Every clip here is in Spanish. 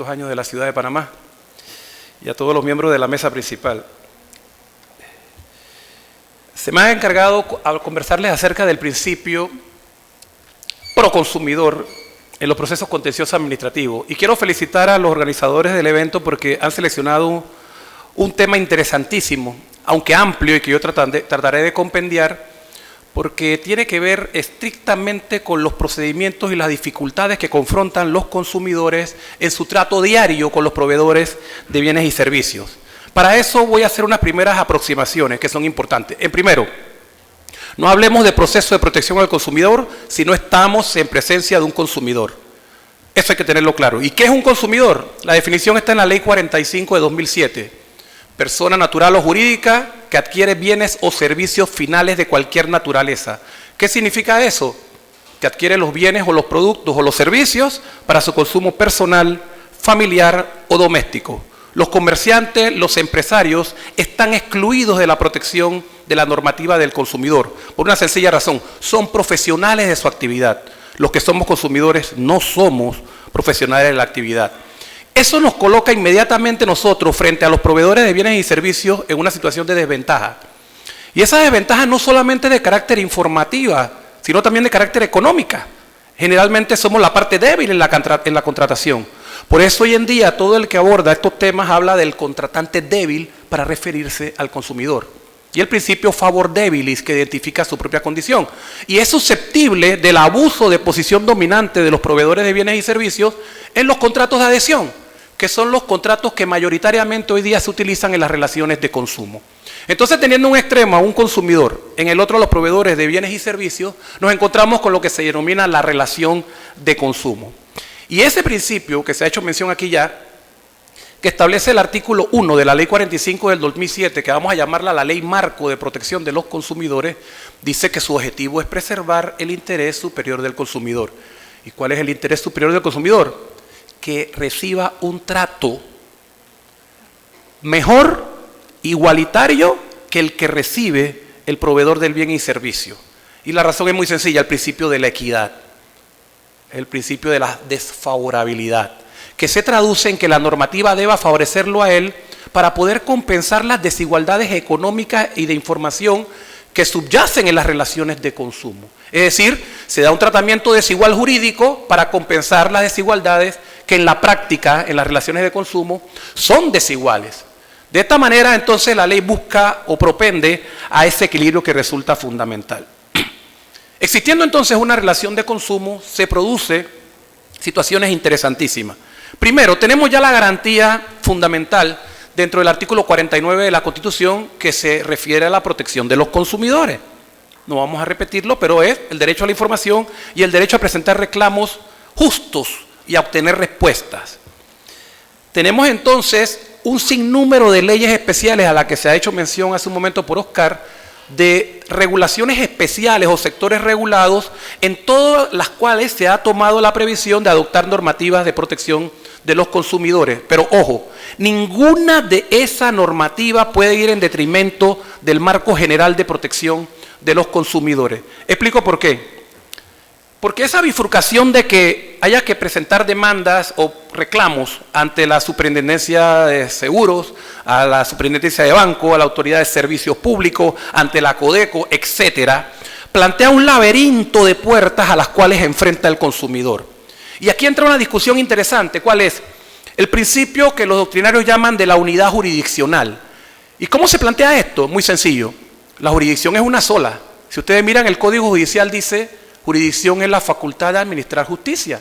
Años de la ciudad de Panamá y a todos los miembros de la mesa principal. Se me ha encargado a conversarles acerca del principio proconsumidor en los procesos contenciosos administrativos, y quiero felicitar a los organizadores del evento porque han seleccionado un tema interesantísimo, aunque amplio, y que yo trataré de compendiar, porque tiene que ver estrictamente con los procedimientos y las dificultades que confrontan los consumidores en su trato diario con los proveedores de bienes y servicios. Para eso voy a hacer unas primeras aproximaciones que son importantes. En primero, no hablemos de proceso de protección al consumidor si no estamos en presencia de un consumidor. Eso hay que tenerlo claro. ¿Y qué es un consumidor? La definición está en la Ley 45 de 2007. Persona natural o jurídica que adquiere bienes o servicios finales de cualquier naturaleza. ¿Qué significa eso? Que adquiere los bienes o los productos o los servicios para su consumo personal, familiar o doméstico. Los comerciantes, los empresarios están excluidos de la protección de la normativa del consumidor por una sencilla razón: son profesionales de su actividad. Los que somos consumidores no somos profesionales de la actividad. Eso nos coloca inmediatamente nosotros frente a los proveedores de bienes y servicios en una situación de desventaja. Y esa desventaja no solamente de carácter informativa, sino también de carácter económica. Generalmente somos la parte débil en la contratación. Por eso hoy en día todo el que aborda estos temas habla del contratante débil para referirse al consumidor. Y el principio favor debilis, que identifica su propia condición. Y es susceptible del abuso de posición dominante de los proveedores de bienes y servicios en los contratos de adhesión, que son los contratos que mayoritariamente hoy día se utilizan en las relaciones de consumo. Entonces, teniendo un extremo a un consumidor, en el otro a los proveedores de bienes y servicios, nos encontramos con lo que se denomina la relación de consumo. Y ese principio, que se ha hecho mención aquí ya, que establece el artículo 1 de la Ley 45 del 2007, que vamos a llamarla la Ley Marco de Protección de los Consumidores, dice que su objetivo es preservar el interés superior del consumidor. ¿Y cuál es el interés superior del consumidor? Que reciba un trato mejor, igualitario, que el que recibe el proveedor del bien y servicio. Y la razón es muy sencilla: el principio de la equidad, el principio de la desfavorabilidad, que se traduce en que la normativa deba favorecerlo a él para poder compensar las desigualdades económicas y de información que subyacen en las relaciones de consumo. Es decir, se da un tratamiento desigual jurídico para compensar las desigualdades que en la práctica, en las relaciones de consumo, son desiguales. De esta manera, entonces, la ley busca o propende a ese equilibrio que resulta fundamental. Existiendo entonces una relación de consumo, se producen situaciones interesantísimas. Primero, tenemos ya la garantía fundamental dentro del artículo 49 de la Constitución, que se refiere a la protección de los consumidores. No vamos a repetirlo, pero es el derecho a la información y el derecho a presentar reclamos justos y a obtener respuestas. Tenemos entonces un sinnúmero de leyes especiales a las que se ha hecho mención hace un momento por Oscar, de regulaciones especiales o sectores regulados, en todas las cuales se ha tomado la previsión de adoptar normativas de protección de los consumidores. Pero ojo, ninguna de esa normativa puede ir en detrimento del marco general de protección de los consumidores. Explico por qué. Porque esa bifurcación de que haya que presentar demandas o reclamos ante la Superintendencia de Seguros, a la Superintendencia de Banco, a la Autoridad de Servicios Públicos, ante la Codeco, etcétera, plantea un laberinto de puertas a las cuales enfrenta el consumidor. Y aquí entra una discusión interesante. ¿Cuál es? El principio que los doctrinarios llaman de la unidad jurisdiccional. ¿Y cómo se plantea esto? Muy sencillo. La jurisdicción es una sola. Si ustedes miran el Código Judicial, dice: jurisdicción es la facultad de administrar justicia.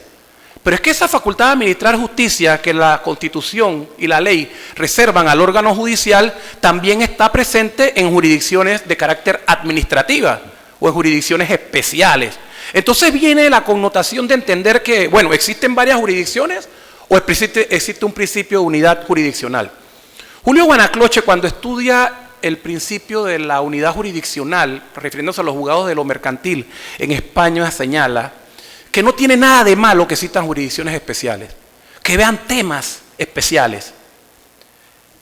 Pero es que esa facultad de administrar justicia que la Constitución y la ley reservan al órgano judicial también está presente en jurisdicciones de carácter administrativa o en jurisdicciones especiales. Entonces viene la connotación de entender que, bueno, existen varias jurisdicciones o existe un principio de unidad jurisdiccional. Julio Guanacloche, cuando estudia el principio de la unidad jurisdiccional, refiriéndose a los juzgados de lo mercantil en España, señala que no tiene nada de malo que existan jurisdicciones especiales, que vean temas especiales.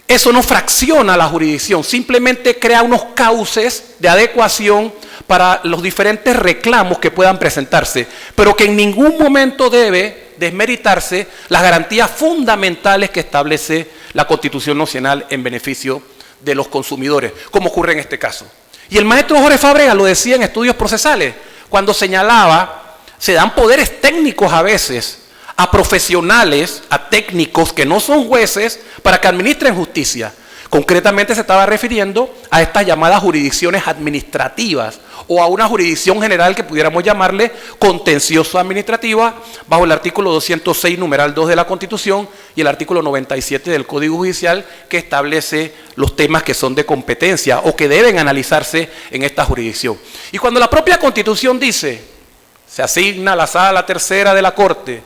Eso no fracciona la jurisdicción, simplemente crea unos cauces de adecuación para los diferentes reclamos que puedan presentarse, pero que en ningún momento debe desmeritarse las garantías fundamentales que establece la Constitución Nacional en beneficio de los consumidores, como ocurre en este caso. Y el maestro Jorge Fábregas lo decía en Estudios Procesales, cuando señalaba, se dan poderes técnicos a veces a profesionales, a técnicos que no son jueces, para que administren justicia. Concretamente se estaba refiriendo a estas llamadas jurisdicciones administrativas o a una jurisdicción general que pudiéramos llamarle contencioso administrativa bajo el artículo 206, numeral 2 de la Constitución y el artículo 97 del Código Judicial, que establece los temas que son de competencia o que deben analizarse en esta jurisdicción. Y cuando la propia Constitución dice, se asigna a la Sala Tercera de la Corte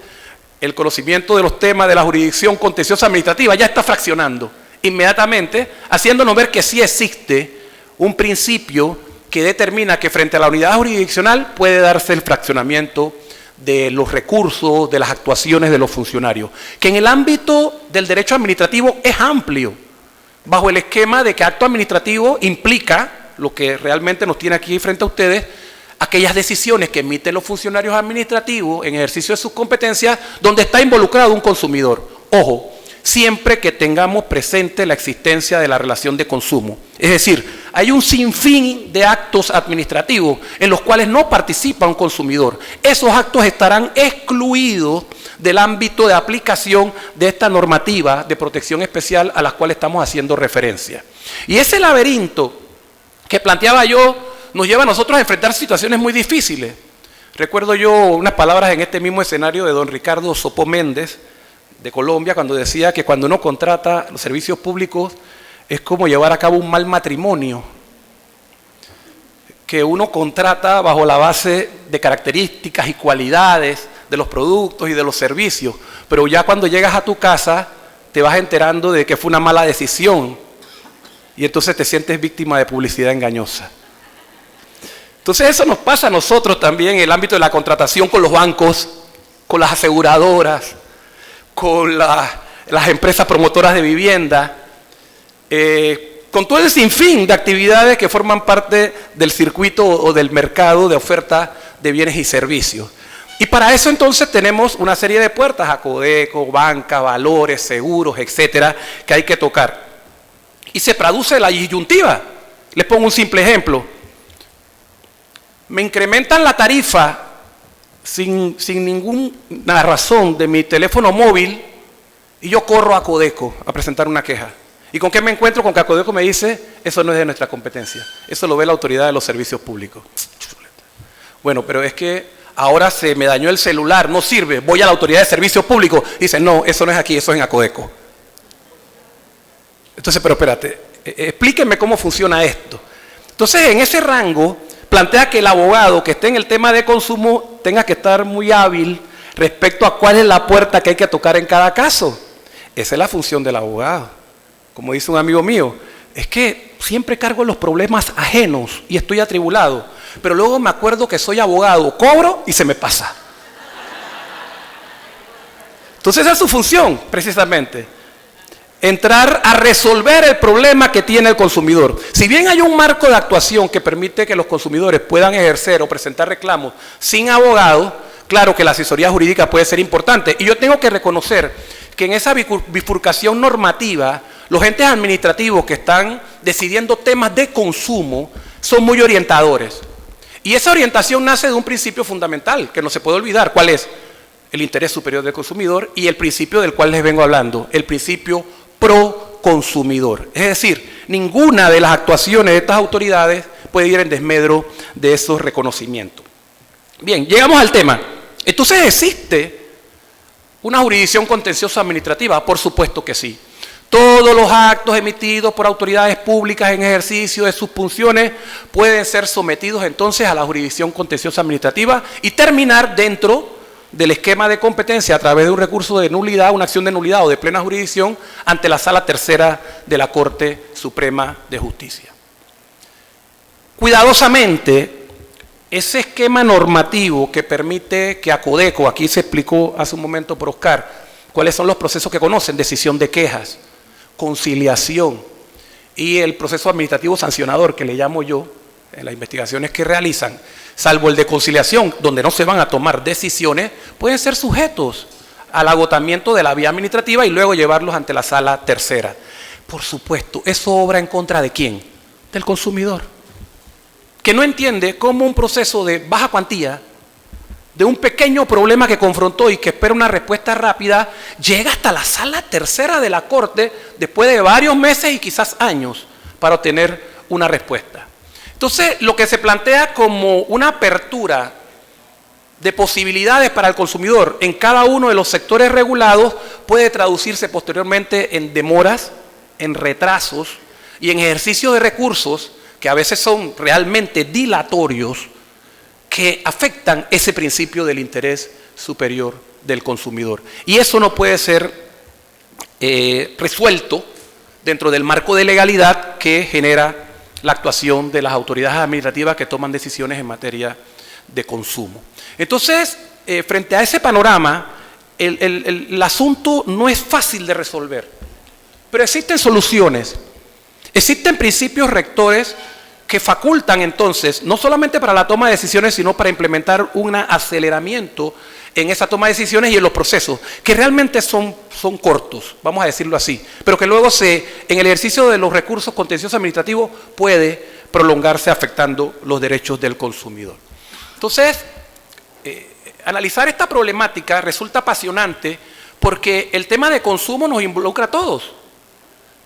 el conocimiento de los temas de la jurisdicción contenciosa administrativa, ya está fraccionando inmediatamente, haciéndonos ver que sí existe un principio que determina que frente a la unidad jurisdiccional puede darse el fraccionamiento de los recursos, de las actuaciones de los funcionarios, que en el ámbito del derecho administrativo es amplio, bajo el esquema de que acto administrativo implica, lo que realmente nos tiene aquí frente a ustedes, aquellas decisiones que emiten los funcionarios administrativos en ejercicio de sus competencias donde está involucrado un consumidor. Ojo, siempre que tengamos presente la existencia de la relación de consumo. Es decir, hay un sinfín de actos administrativos en los cuales no participa un consumidor. Esos actos estarán excluidos del ámbito de aplicación de esta normativa de protección especial a la cual estamos haciendo referencia. Y ese laberinto que planteaba yo nos lleva a nosotros a enfrentar situaciones muy difíciles. Recuerdo yo unas palabras en este mismo escenario de don Ricardo Sopó Méndez, de Colombia, cuando decía que cuando uno contrata los servicios públicos es como llevar a cabo un mal matrimonio, que uno contrata bajo la base de características y cualidades de los productos y de los servicios, pero ya cuando llegas a tu casa te vas enterando de que fue una mala decisión y entonces te sientes víctima de publicidad engañosa. Entonces eso nos pasa a nosotros también en el ámbito de la contratación con los bancos, con las aseguradoras, con las empresas promotoras de vivienda, con todo el sinfín de actividades que forman parte del circuito o del mercado de oferta de bienes y servicios. Y para eso entonces tenemos una serie de puertas, Acodeco, banca, valores, seguros, etcétera, que hay que tocar. Y se produce la disyuntiva. Les pongo un simple ejemplo. Me incrementan la tarifa sin ninguna razón de mi teléfono móvil y yo corro a Acodeco a presentar una queja. ¿Y con qué me encuentro? Con que Acodeco me dice, eso no es de nuestra competencia, eso lo ve la autoridad de los servicios públicos. Bueno, pero es que ahora se me dañó el celular, no sirve, voy a la autoridad de servicios públicos, dice, no, eso no es aquí, eso es en Acodeco. Entonces, pero espérate, explíquenme cómo funciona esto. Entonces, en ese rango, plantea que el abogado que esté en el tema de consumo tenga que estar muy hábil respecto a cuál es la puerta que hay que tocar en cada caso. Esa es la función del abogado. Como dice un amigo mío, es que siempre cargo los problemas ajenos y estoy atribulado, pero luego me acuerdo que soy abogado, cobro y se me pasa. Entonces esa es su función, precisamente. Entrar a resolver el problema que tiene el consumidor. Si bien hay un marco de actuación que permite que los consumidores puedan ejercer o presentar reclamos sin abogado, claro que la asesoría jurídica puede ser importante. Y yo tengo que reconocer que en esa bifurcación normativa, los entes administrativos que están decidiendo temas de consumo son muy orientadores. Y esa orientación nace de un principio fundamental que no se puede olvidar. ¿Cuál es? El interés superior del consumidor y el principio del cual les vengo hablando, el principio pro consumidor. Es decir, ninguna de las actuaciones de estas autoridades puede ir en desmedro de esos reconocimientos. Bien, llegamos al tema. Entonces, ¿existe una jurisdicción contenciosa administrativa? Por supuesto que sí. Todos los actos emitidos por autoridades públicas en ejercicio de sus funciones pueden ser sometidos entonces a la jurisdicción contenciosa administrativa y terminar dentro del esquema de competencia a través de un recurso de nulidad, una acción de nulidad o de plena jurisdicción ante la Sala Tercera de la Corte Suprema de Justicia. Cuidadosamente, ese esquema normativo que permite que Acodeco, aquí se explicó hace un momento por Oscar, cuáles son los procesos que conocen, decisión de quejas, conciliación y el proceso administrativo sancionador que le llamo yo, en las investigaciones que realizan, salvo el de conciliación, donde no se van a tomar decisiones, pueden ser sujetos al agotamiento de la vía administrativa y luego llevarlos ante la sala tercera. Por supuesto, eso obra en contra ¿de quién? Del consumidor, que no entiende cómo un proceso de baja cuantía, de un pequeño problema que confrontó y que espera una respuesta rápida, llega hasta la sala tercera de la Corte después de varios meses y quizás años para obtener una respuesta. Entonces, lo que se plantea como una apertura de posibilidades para el consumidor en cada uno de los sectores regulados puede traducirse posteriormente en demoras, en retrasos y en ejercicio de recursos que a veces son realmente dilatorios, que afectan ese principio del interés superior del consumidor. Y eso no puede ser resuelto dentro del marco de legalidad que genera la actuación de las autoridades administrativas que toman decisiones en materia de consumo. Entonces, frente a ese panorama, el asunto no es fácil de resolver, pero existen soluciones, existen principios rectores que facultan entonces, no solamente para la toma de decisiones, sino para implementar un aceleramiento en esa toma de decisiones y en los procesos, que realmente son cortos, vamos a decirlo así, pero que luego en el ejercicio de los recursos contenciosos administrativos puede prolongarse afectando los derechos del consumidor. Entonces, analizar esta problemática resulta apasionante porque el tema de consumo nos involucra a todos.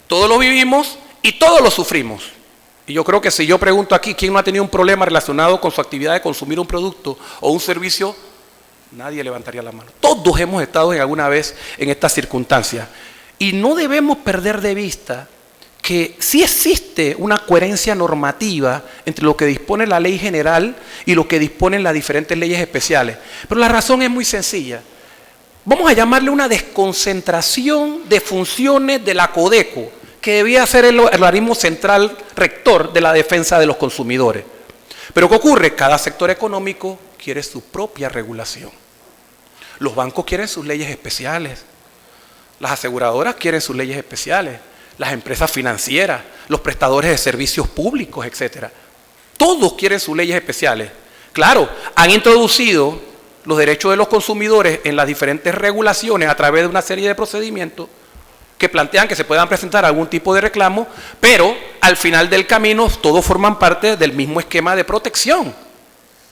Todos lo vivimos y todos lo sufrimos. Y yo creo que si yo pregunto aquí quién no ha tenido un problema relacionado con su actividad de consumir un producto o un servicio, nadie levantaría la mano. Todos hemos estado alguna vez en estas circunstancias. Y no debemos perder de vista que sí existe una coherencia normativa entre lo que dispone la ley general y lo que disponen las diferentes leyes especiales. Pero la razón es muy sencilla. Vamos a llamarle una desconcentración de funciones de la Codeco, que debía ser el organismo central rector de la defensa de los consumidores. Pero ¿qué ocurre? Cada sector económico quiere su propia regulación. Los bancos quieren sus leyes especiales, las aseguradoras quieren sus leyes especiales, las empresas financieras, los prestadores de servicios públicos, etc. Todos quieren sus leyes especiales. Claro, han introducido los derechos de los consumidores en las diferentes regulaciones a través de una serie de procedimientos que plantean que se puedan presentar algún tipo de reclamo, pero al final del camino todos forman parte del mismo esquema de protección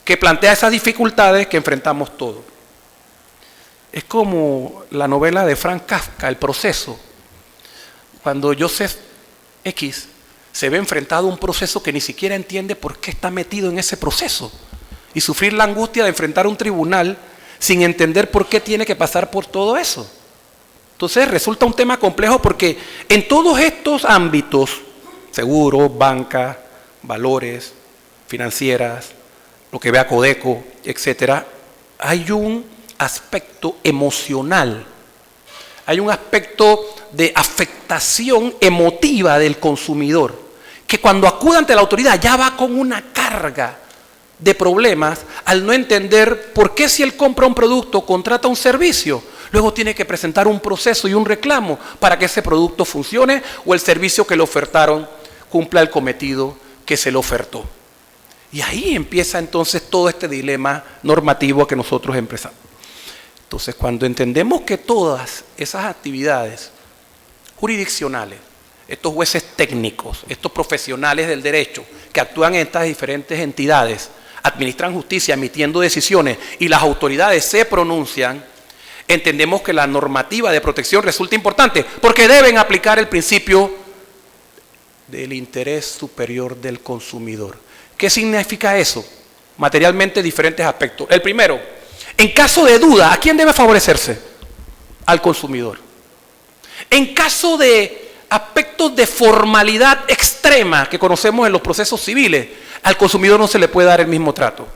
que plantea esas dificultades que enfrentamos todos. Es como la novela de Franz Kafka, El proceso, cuando Joseph X se ve enfrentado a un proceso que ni siquiera entiende por qué está metido en ese proceso y sufrir la angustia de enfrentar un tribunal sin entender por qué tiene que pasar por todo eso. Entonces resulta un tema complejo porque en todos estos ámbitos, seguros, banca, valores, financieras, lo que vea Codeco, etcétera, hay un aspecto emocional, hay un aspecto de afectación emotiva del consumidor, que cuando acude ante la autoridad ya va con una carga de problemas al no entender por qué si él compra un producto o contrata un servicio, luego tiene que presentar un proceso y un reclamo para que ese producto funcione o el servicio que le ofertaron cumpla el cometido que se le ofertó. Y ahí empieza entonces todo este dilema normativo que nosotros empezamos. Entonces, cuando entendemos que todas esas actividades jurisdiccionales, estos jueces técnicos, estos profesionales del derecho que actúan en estas diferentes entidades, administran justicia emitiendo decisiones y las autoridades se pronuncian, entendemos que la normativa de protección resulta importante porque deben aplicar el principio del interés superior del consumidor. ¿Qué significa eso? Materialmente diferentes aspectos. El primero, en caso de duda, ¿a quién debe favorecerse? Al consumidor. En caso de aspectos de formalidad extrema que conocemos en los procesos civiles, al consumidor no se le puede dar el mismo trato.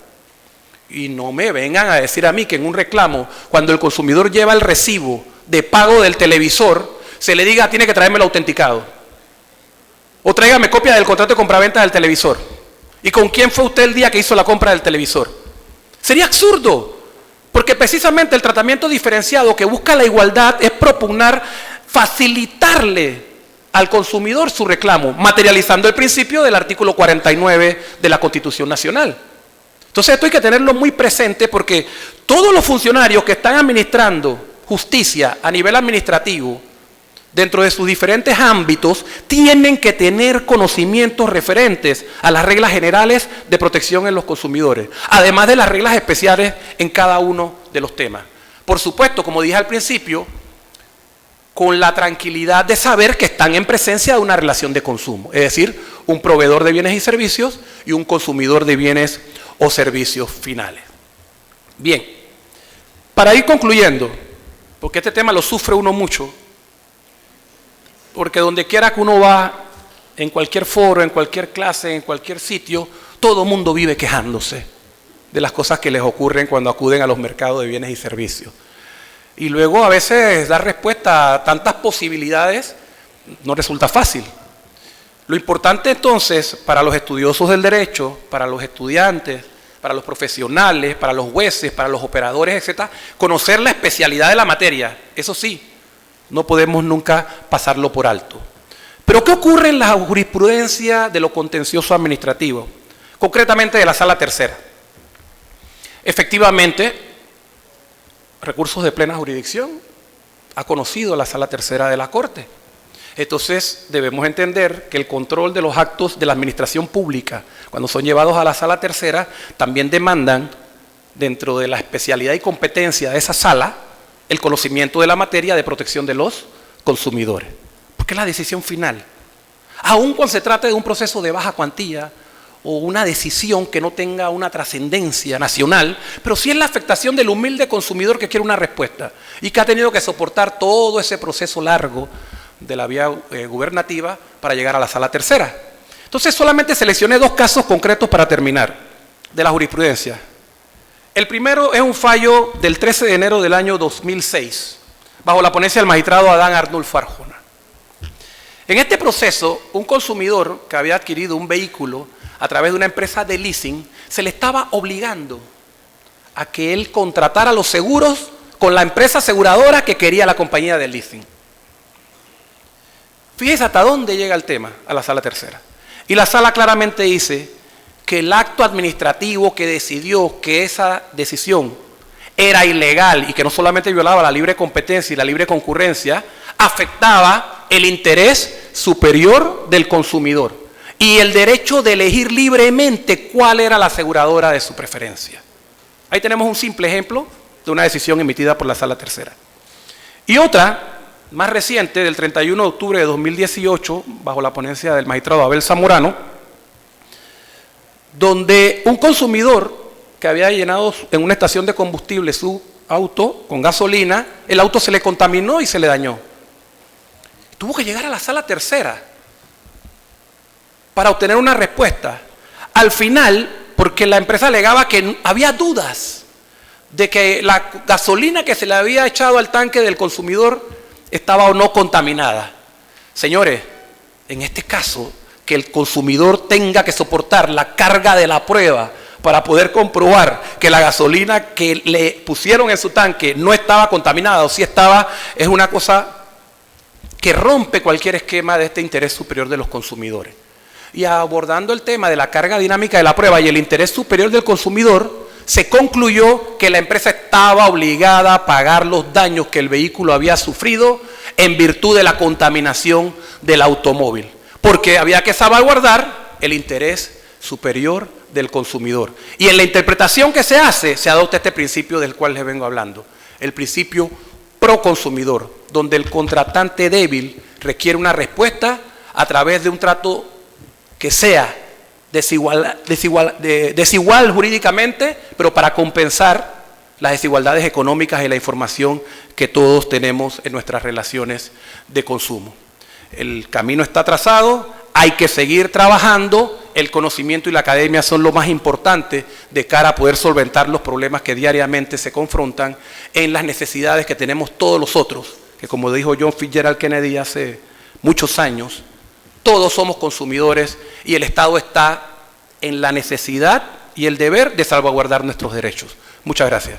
Y no me vengan a decir a mí que en un reclamo, cuando el consumidor lleva el recibo de pago del televisor, se le diga tiene que traérmelo autenticado. O tráigame copia del contrato de compraventa del televisor. ¿Y con quién fue usted el día que hizo la compra del televisor? Sería absurdo, porque precisamente el tratamiento diferenciado que busca la igualdad es propugnar facilitarle al consumidor su reclamo, materializando el principio del artículo 49 de la Constitución Nacional. Entonces esto hay que tenerlo muy presente porque todos los funcionarios que están administrando justicia a nivel administrativo, dentro de sus diferentes ámbitos, tienen que tener conocimientos referentes a las reglas generales de protección en los consumidores, además de las reglas especiales en cada uno de los temas. Por supuesto, como dije al principio, con la tranquilidad de saber que están en presencia de una relación de consumo, es decir, un proveedor de bienes y servicios y un consumidor de bienes o servicios finales. Bien, para ir concluyendo, porque este tema lo sufre uno mucho, porque donde quiera que uno va, en cualquier foro, en cualquier clase, en cualquier sitio, todo el mundo vive quejándose de las cosas que les ocurren cuando acuden a los mercados de bienes y servicios. Y luego a veces dar respuesta a tantas posibilidades no resulta fácil. Lo importante entonces para los estudiosos del derecho, para los estudiantes, para los profesionales, para los jueces, para los operadores, etc., conocer la especialidad de la materia. Eso sí, no podemos nunca pasarlo por alto. Pero ¿qué ocurre en la jurisprudencia de lo contencioso administrativo? Concretamente de la Sala Tercera. Efectivamente, recursos de plena jurisdicción ha conocido la Sala Tercera de la Corte. Entonces debemos entender que el control de los actos de la administración pública, cuando son llevados a la Sala Tercera, también demandan, dentro de la especialidad y competencia de esa sala, el conocimiento de la materia de protección de los consumidores. Porque es la decisión final. Aun cuando se trate de un proceso de baja cuantía o una decisión que no tenga una trascendencia nacional, pero sí es la afectación del humilde consumidor que quiere una respuesta y que ha tenido que soportar todo ese proceso largo de la vía gubernativa para llegar a la Sala Tercera. Entonces solamente seleccioné dos casos concretos para terminar de la jurisprudencia. El primero es un fallo del 13 de enero del año 2006, bajo la ponencia del magistrado Adán Arnulfo Arjona. En este proceso, un consumidor que había adquirido un vehículo a través de una empresa de leasing, se le estaba obligando a que él contratara los seguros con la empresa aseguradora que quería la compañía de leasing. Fíjese hasta dónde llega el tema a la Sala Tercera. Y la Sala claramente dice que el acto administrativo que decidió que esa decisión era ilegal y que no solamente violaba la libre competencia y la libre concurrencia, afectaba el interés superior del consumidor y el derecho de elegir libremente cuál era la aseguradora de su preferencia. Ahí tenemos un simple ejemplo de una decisión emitida por la Sala Tercera. Y otra, más reciente, del 31 de octubre de 2018, bajo la ponencia del magistrado Abel Zamorano, donde un consumidor que había llenado en una estación de combustible su auto con gasolina, el auto se le contaminó y se le dañó. Tuvo que llegar a la Sala Tercera para obtener una respuesta. Al final, porque la empresa alegaba que había dudas de que la gasolina que se le había echado al tanque del consumidor estaba o no contaminada. Señores, en este caso, que el consumidor tenga que soportar la carga de la prueba para poder comprobar que la gasolina que le pusieron en su tanque no estaba contaminada o sí estaba, es una cosa que rompe cualquier esquema de este interés superior de los consumidores. Y abordando el tema de la carga dinámica de la prueba y el interés superior del consumidor, se concluyó que la empresa estaba obligada a pagar los daños que el vehículo había sufrido en virtud de la contaminación del automóvil, porque había que salvaguardar el interés superior del consumidor. Y en la interpretación que se hace, se adopta este principio del cual les vengo hablando, el principio pro consumidor, donde el contratante débil requiere una respuesta a través de un trato que sea desigual jurídicamente, pero para compensar las desigualdades económicas y la información que todos tenemos en nuestras relaciones de consumo. El camino está trazado, hay que seguir trabajando, el conocimiento y la academia son lo más importante de cara a poder solventar los problemas que diariamente se confrontan en las necesidades que tenemos todos los otros, que como dijo John Fitzgerald Kennedy hace muchos años, todos somos consumidores y el Estado está en la necesidad y el deber de salvaguardar nuestros derechos. Muchas gracias.